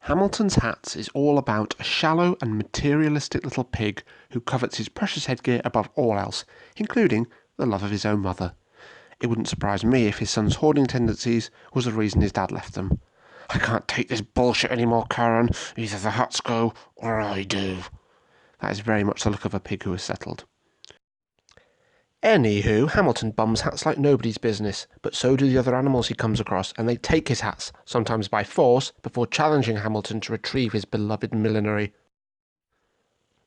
Hamilton's Hats is all about a shallow and materialistic little pig who covets his precious headgear above all else, including the love of his own mother. It wouldn't surprise me if his son's hoarding tendencies was the reason his dad left them. "I can't take this bullshit anymore, Karen. Either the hats go, or I do." That is very much the look of a pig who is settled. Anywho, Hamilton bums hats like nobody's business, but so do the other animals he comes across, and they take his hats, sometimes by force, before challenging Hamilton to retrieve his beloved millinery.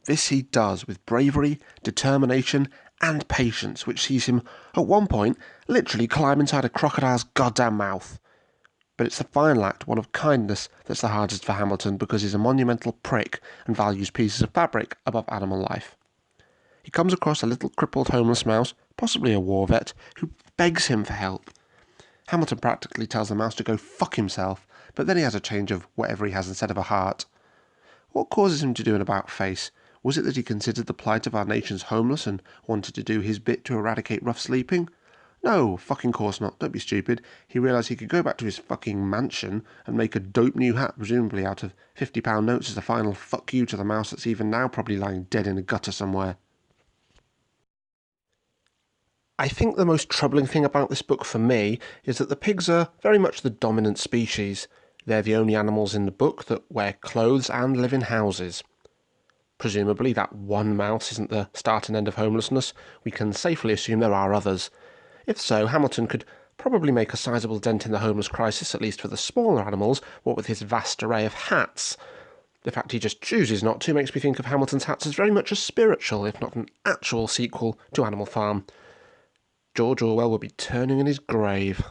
This he does with bravery, determination, and patience, which sees him, at one point, literally climb inside a crocodile's goddamn mouth. But it's the final act, one of kindness, that's the hardest for Hamilton because he's a monumental prick and values pieces of fabric above animal life. He comes across a little crippled homeless mouse, possibly a war vet, who begs him for help. Hamilton practically tells the mouse to go fuck himself, but then he has a change of whatever he has instead of a heart. What causes him to do an about-face? Was it that he considered the plight of our nation's homeless and wanted to do his bit to eradicate rough sleeping? No, fucking course not, don't be stupid. He realised he could go back to his fucking mansion and make a dope new hat, presumably out of £50 notes as a final fuck you to the mouse that's even now probably lying dead in a gutter somewhere. I think the most troubling thing about this book for me is that the pigs are very much the dominant species. They're the only animals in the book that wear clothes and live in houses. Presumably that one mouse isn't the start and end of homelessness. We can safely assume there are others. If so, Hamilton could probably make a sizable dent in the homeless crisis, at least for the smaller animals, what with his vast array of hats. The fact he just chooses not to makes me think of Hamilton's Hats as very much a spiritual, if not an actual sequel to Animal Farm. George Orwell will be turning in his grave.